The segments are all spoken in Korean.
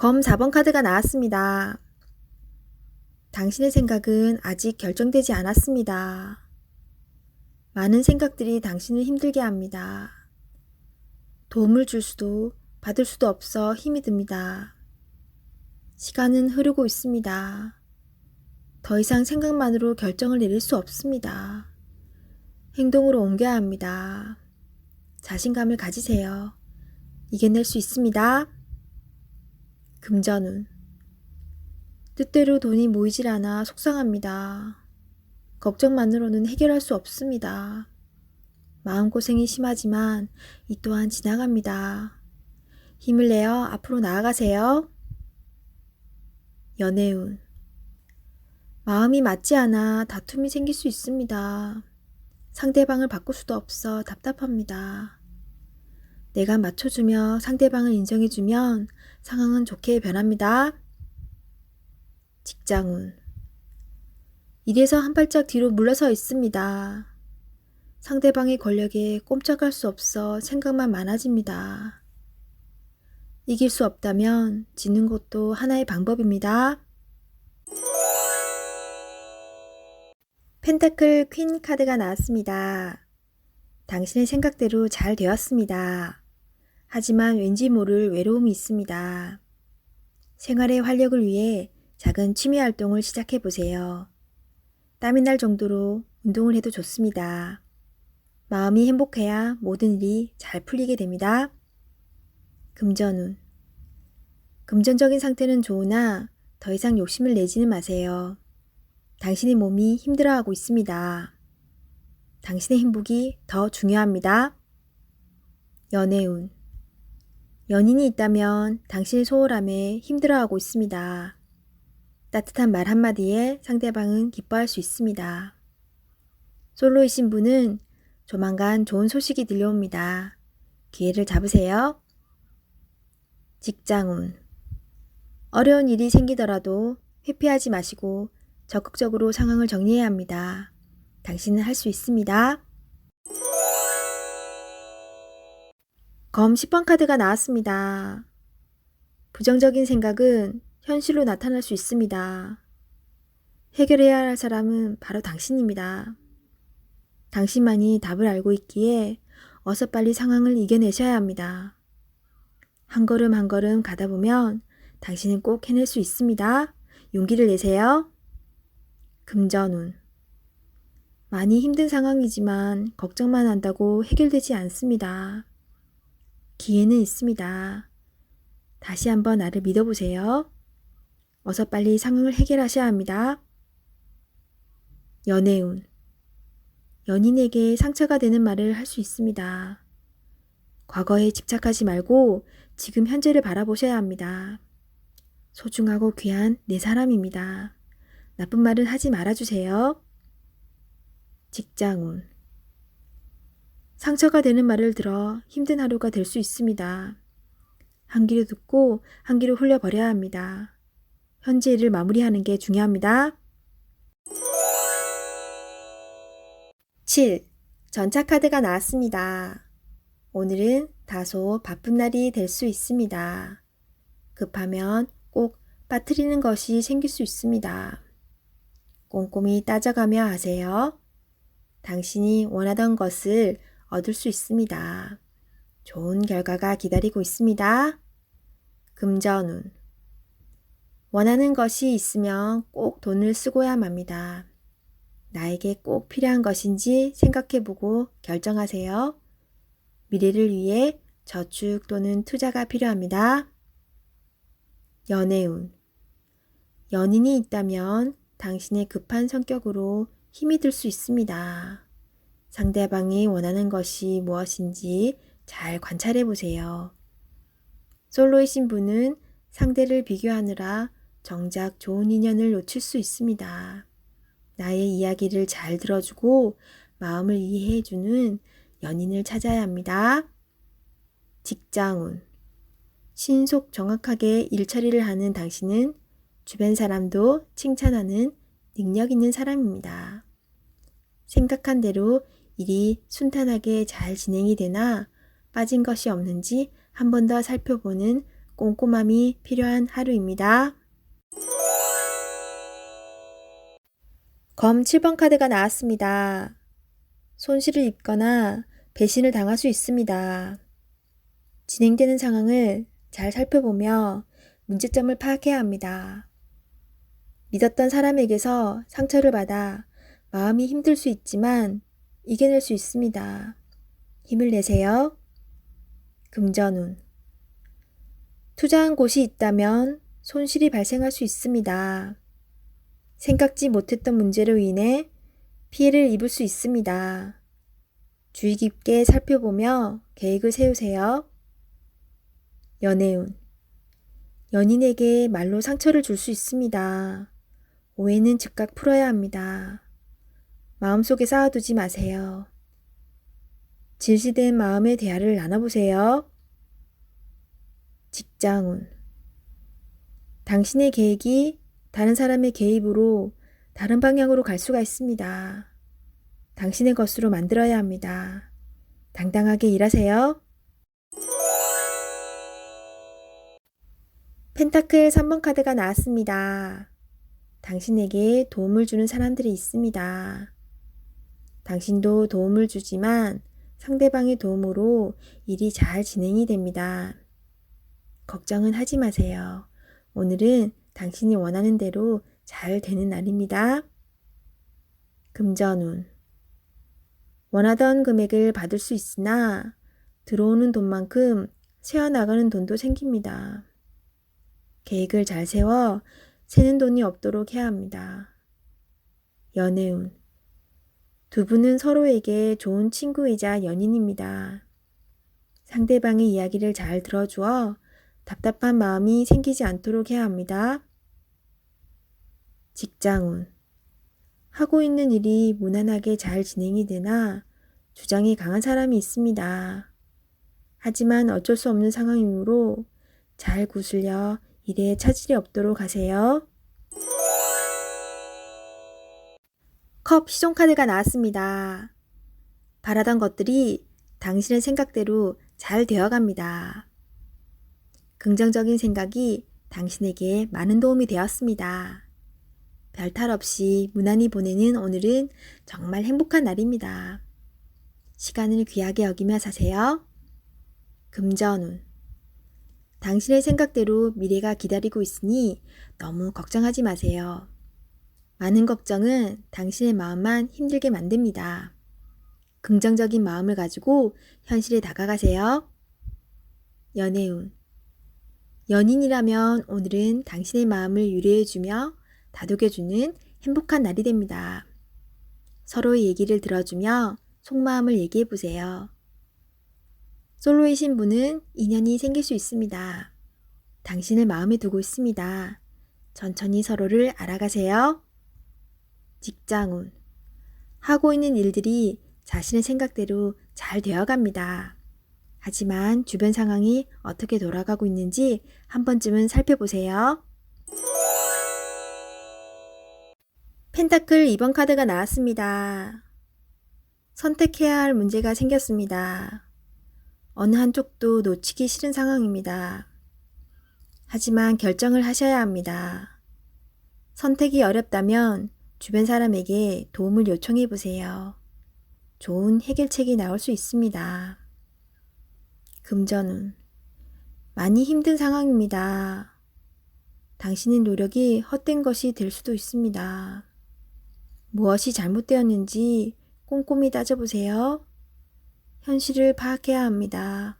검 4번 카드가 나왔습니다. 당신의 생각은 아직 결정되지 않았습니다. 많은 생각들이 당신을 힘들게 합니다. 도움을 줄 수도 받을 수도 없어 힘이 듭니다. 시간은 흐르고 있습니다. 더 이상 생각만으로 결정을 내릴 수 없습니다. 행동으로 옮겨야 합니다. 자신감을 가지세요. 이겨낼 수 있습니다. 금전운. 뜻대로 돈이 모이질 않아 속상합니다. 걱정만으로는 해결할 수 없습니다. 마음고생이 심하지만 이 또한 지나갑니다. 힘을 내어 앞으로 나아가세요. 연애운. 마음이 맞지 않아 다툼이 생길 수 있습니다. 상대방을 바꿀 수도 없어 답답합니다. 내가 맞춰주며 상대방을 인정해주면 상황은 좋게 변합니다. 직장운. 일에서 한 발짝 뒤로 물러서 있습니다. 상대방의 권력에 꼼짝할 수 없어 생각만 많아집니다. 이길 수 없다면 지는 것도 하나의 방법입니다. 펜타클 퀸 카드가 나왔습니다. 당신의 생각대로 잘 되었습니다. 하지만 왠지 모를 외로움이 있습니다. 생활의 활력을 위해 작은 취미 활동을 시작해 보세요. 땀이 날 정도로 운동을 해도 좋습니다. 마음이 행복해야 모든 일이 잘 풀리게 됩니다. 금전운. 금전적인 상태는 좋으나 더 이상 욕심을 내지는 마세요. 당신의 몸이 힘들어하고 있습니다. 당신의 행복이 더 중요합니다. 연애운. 연인이 있다면 당신의 소홀함에 힘들어하고 있습니다. 따뜻한 말 한마디에 상대방은 기뻐할 수 있습니다. 솔로이신 분은 조만간 좋은 소식이 들려옵니다. 기회를 잡으세요. 직장운. 어려운 일이 생기더라도 회피하지 마시고 적극적으로 상황을 정리해야 합니다. 당신은 할 수 있습니다. 검 10번 카드가 나왔습니다. 부정적인 생각은 현실로 나타날 수 있습니다. 해결해야 할 사람은 바로 당신입니다. 당신만이 답을 알고 있기에 어서 빨리 상황을 이겨내셔야 합니다. 한 걸음 한 걸음 가다 보면 당신은 꼭 해낼 수 있습니다. 용기를 내세요. 금전운. 많이 힘든 상황이지만 걱정만 한다고 해결되지 않습니다. 기회는 있습니다. 다시 한번 나를 믿어보세요. 어서 빨리 상황을 해결하셔야 합니다. 연애운. 연인에게 상처가 되는 말을 할 수 있습니다. 과거에 집착하지 말고 지금 현재를 바라보셔야 합니다. 소중하고 귀한 내 사람입니다. 나쁜 말은 하지 말아주세요. 직장운. 상처가 되는 말을 들어 힘든 하루가 될 수 있습니다. 한 귀로 듣고 한 귀로 흘려버려야 합니다. 현재 일을 마무리하는 게 중요합니다. 7. 전차 카드가 나왔습니다. 오늘은 다소 바쁜 날이 될 수 있습니다. 급하면 꼭 빠뜨리는 것이 생길 수 있습니다. 꼼꼼히 따져가며 하세요. 당신이 원하던 것을 얻을 수 있습니다. 좋은 결과가 기다리고 있습니다. 금전운. 원하는 것이 있으면 꼭 돈을 쓰고야 합니다. 나에게 꼭 필요한 것인지 생각해보고 결정하세요. 미래를 위해 저축 또는 투자가 필요합니다. 연애운. 연인이 있다면 당신의 급한 성격으로 힘이 들 수 있습니다. 상대방이 원하는 것이 무엇인지 잘 관찰해 보세요. 솔로이신 분은 상대를 비교하느라 정작 좋은 인연을 놓칠 수 있습니다. 나의 이야기를 잘 들어주고 마음을 이해해주는 연인을 찾아야 합니다. 직장운. 신속 정확하게 일처리를 하는 당신은 주변 사람도 칭찬하는 능력 있는 사람입니다. 생각한 대로 일이 순탄하게 잘 진행이 되나 빠진 것이 없는지 한 번 더 살펴보는 꼼꼼함이 필요한 하루입니다. 검 7번 카드가 나왔습니다. 손실을 입거나 배신을 당할 수 있습니다. 진행되는 상황을 잘 살펴보며 문제점을 파악해야 합니다. 믿었던 사람에게서 상처를 받아 마음이 힘들 수 있지만 이겨낼 수 있습니다. 힘을 내세요. 금전운. 투자한 곳이 있다면 손실이 발생할 수 있습니다. 생각지 못했던 문제로 인해 피해를 입을 수 있습니다. 주의 깊게 살펴보며 계획을 세우세요. 연애운. 연인에게 말로 상처를 줄 수 있습니다. 오해는 즉각 풀어야 합니다. 마음속에 쌓아두지 마세요. 진실된 마음의 대화를 나눠보세요. 직장운. 당신의 계획이 다른 사람의 개입으로 다른 방향으로 갈 수가 있습니다. 당신의 것으로 만들어야 합니다. 당당하게 일하세요. 펜타클 3번 카드가 나왔습니다. 당신에게 도움을 주는 사람들이 있습니다. 당신도 도움을 주지만 상대방의 도움으로 일이 잘 진행이 됩니다. 걱정은 하지 마세요. 오늘은 당신이 원하는 대로 잘 되는 날입니다. 금전운. 원하던 금액을 받을 수 있으나 들어오는 돈만큼 새어나가는 돈도 생깁니다. 계획을 잘 세워 새는 돈이 없도록 해야 합니다. 연애운. 두 분은 서로에게 좋은 친구이자 연인입니다. 상대방의 이야기를 잘 들어주어 답답한 마음이 생기지 않도록 해야 합니다. 직장운. 하고 있는 일이 무난하게 잘 진행이 되나 주장이 강한 사람이 있습니다. 하지만 어쩔 수 없는 상황이므로 잘 구슬려 일에 차질이 없도록 하세요. 컵 시종 카드가 나왔습니다. 바라던 것들이 당신의 생각대로 잘 되어갑니다. 긍정적인 생각이 당신에게 많은 도움이 되었습니다. 별탈 없이 무난히 보내는 오늘은 정말 행복한 날입니다. 시간을 귀하게 여기며 사세요. 금전운. 당신의 생각대로 미래가 기다리고 있으니 너무 걱정하지 마세요. 많은 걱정은 당신의 마음만 힘들게 만듭니다. 긍정적인 마음을 가지고 현실에 다가가세요. 연애운. 연인이라면 오늘은 당신의 마음을 유래해주며 다독여주는 행복한 날이 됩니다. 서로의 얘기를 들어주며 속마음을 얘기해보세요. 솔로이신 분은 인연이 생길 수 있습니다. 당신을 마음에 두고 있습니다. 천천히 서로를 알아가세요. 직장운. 하고 있는 일들이 자신의 생각대로 잘 되어갑니다. 하지만 주변 상황이 어떻게 돌아가고 있는지 한 번쯤은 살펴보세요. 펜타클 2번 카드가 나왔습니다. 선택해야 할 문제가 생겼습니다. 어느 한쪽도 놓치기 싫은 상황입니다. 하지만 결정을 하셔야 합니다. 선택이 어렵다면 주변 사람에게 도움을 요청해 보세요. 좋은 해결책이 나올 수 있습니다. 금전운. 많이 힘든 상황입니다. 당신의 노력이 헛된 것이 될 수도 있습니다. 무엇이 잘못되었는지 꼼꼼히 따져보세요. 현실을 파악해야 합니다.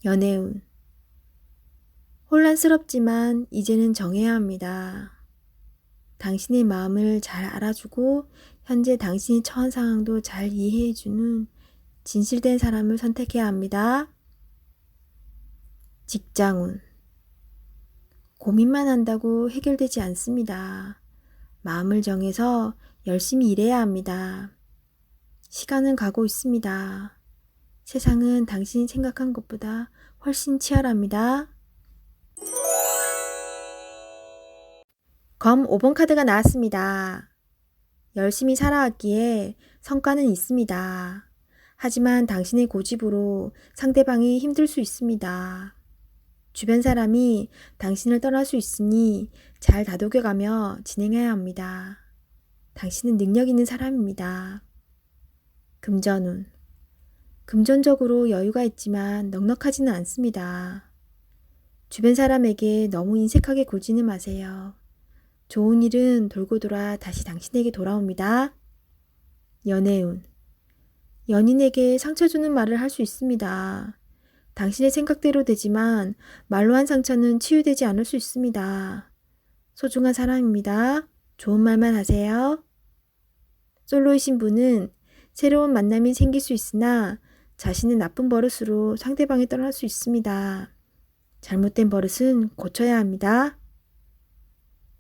연애운. 혼란스럽지만 이제는 정해야 합니다. 당신의 마음을 잘 알아주고 현재 당신이 처한 상황도 잘 이해해주는 진실된 사람을 선택해야 합니다. 직장운. 고민만 한다고 해결되지 않습니다. 마음을 정해서 열심히 일해야 합니다. 시간은 가고 있습니다. 세상은 당신이 생각한 것보다 훨씬 치열합니다. 검 5번 카드가 나왔습니다. 열심히 살아왔기에 성과는 있습니다. 하지만 당신의 고집으로 상대방이 힘들 수 있습니다. 주변 사람이 당신을 떠날 수 있으니 잘 다독여가며 진행해야 합니다. 당신은 능력 있는 사람입니다. 금전운. 금전적으로 여유가 있지만 넉넉하지는 않습니다. 주변 사람에게 너무 인색하게 굴지는 마세요. 좋은 일은 돌고 돌아 다시 당신에게 돌아옵니다. 연애운. 연인에게 상처 주는 말을 할 수 있습니다. 당신의 생각대로 되지만 말로 한 상처는 치유되지 않을 수 있습니다. 소중한 사람입니다. 좋은 말만 하세요. 솔로이신 분은 새로운 만남이 생길 수 있으나 자신의 나쁜 버릇으로 상대방이 떠날 수 있습니다. 잘못된 버릇은 고쳐야 합니다.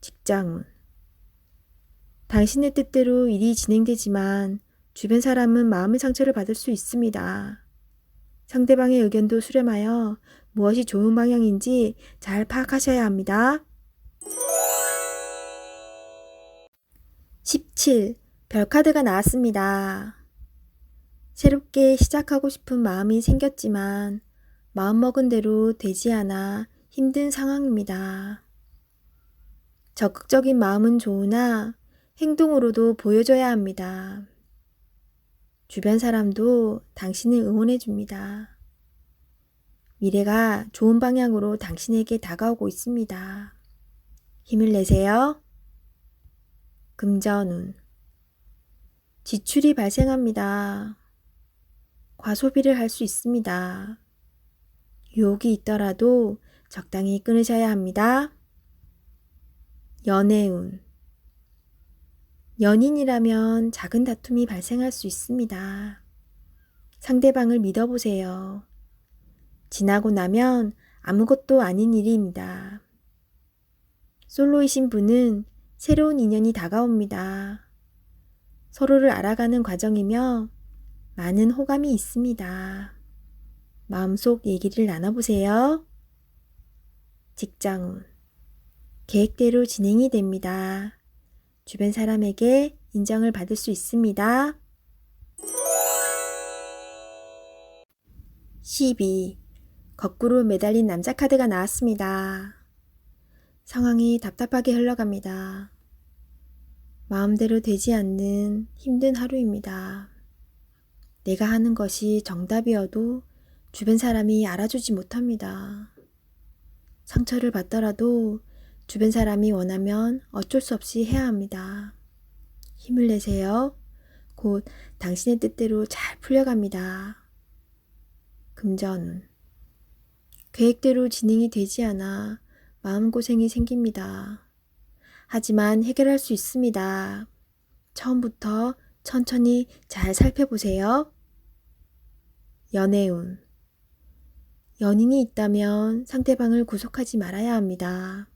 직장운. 당신의 뜻대로 일이 진행되지만 주변 사람은 마음의 상처를 받을 수 있습니다. 상대방의 의견도 수렴하여 무엇이 좋은 방향인지 잘 파악하셔야 합니다. 17. 별카드가 나왔습니다. 새롭게 시작하고 싶은 마음이 생겼지만 마음먹은 대로 되지 않아 힘든 상황입니다. 적극적인 마음은 좋으나 행동으로도 보여줘야 합니다. 주변 사람도 당신을 응원해 줍니다. 미래가 좋은 방향으로 당신에게 다가오고 있습니다. 힘을 내세요. 금전운. 지출이 발생합니다. 과소비를 할 수 있습니다. 유혹이 있더라도 적당히 끊으셔야 합니다. 연애운. 연인이라면 작은 다툼이 발생할 수 있습니다. 상대방을 믿어보세요. 지나고 나면 아무것도 아닌 일입니다. 솔로이신 분은 새로운 인연이 다가옵니다. 서로를 알아가는 과정이며 많은 호감이 있습니다. 마음속 얘기를 나눠보세요. 직장운. 계획대로 진행이 됩니다. 주변 사람에게 인정을 받을 수 있습니다. 12. 거꾸로 매달린 남자 카드가 나왔습니다. 상황이 답답하게 흘러갑니다. 마음대로 되지 않는 힘든 하루입니다. 내가 하는 것이 정답이어도 주변 사람이 알아주지 못합니다. 상처를 받더라도 주변 사람이 원하면 어쩔 수 없이 해야 합니다. 힘을 내세요. 곧 당신의 뜻대로 잘 풀려갑니다. 금전운. 계획대로 진행이 되지 않아 마음고생이 생깁니다. 하지만 해결할 수 있습니다. 처음부터 천천히 잘 살펴보세요. 연애운. 연인이 있다면 상대방을 구속하지 말아야 합니다.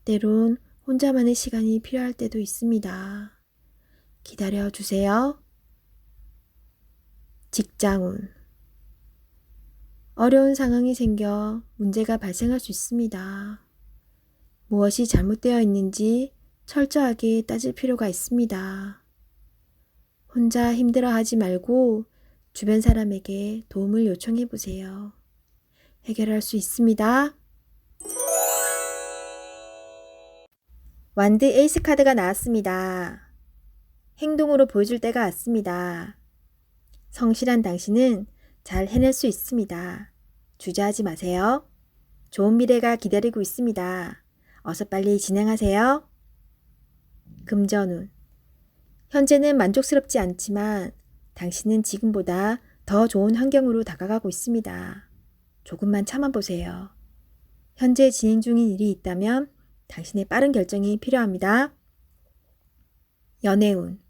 때론 혼자만의 시간이 필요할 때도 있습니다. 기다려 주세요. 직장운. 어려운 상황이 생겨 문제가 발생할 수 있습니다. 무엇이 잘못되어 있는지 철저하게 따질 필요가 있습니다. 혼자 힘들어하지 말고 주변 사람에게 도움을 요청해 보세요. 해결할 수 있습니다. 완드 에이스 카드가 나왔습니다. 행동으로 보여줄 때가 왔습니다. 성실한 당신은 잘 해낼 수 있습니다. 주저하지 마세요. 좋은 미래가 기다리고 있습니다. 어서 빨리 진행하세요. 금전운. 현재는 만족스럽지 않지만 당신은 지금보다 더 좋은 환경으로 다가가고 있습니다. 조금만 참아보세요. 현재 진행 중인 일이 있다면 당신의 빠른 결정이 필요합니다. 연애운.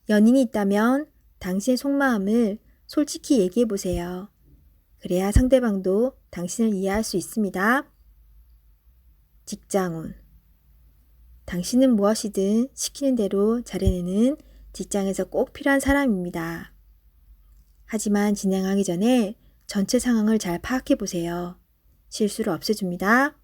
연인이 있다면 당신의 속마음을 솔직히 얘기해보세요. 그래야 상대방도 당신을 이해할 수 있습니다. 직장운. 당신은 무엇이든 시키는 대로 잘해내는 직장에서 꼭 필요한 사람입니다. 하지만 진행하기 전에 전체 상황을 잘 파악해보세요. 실수를 없애줍니다.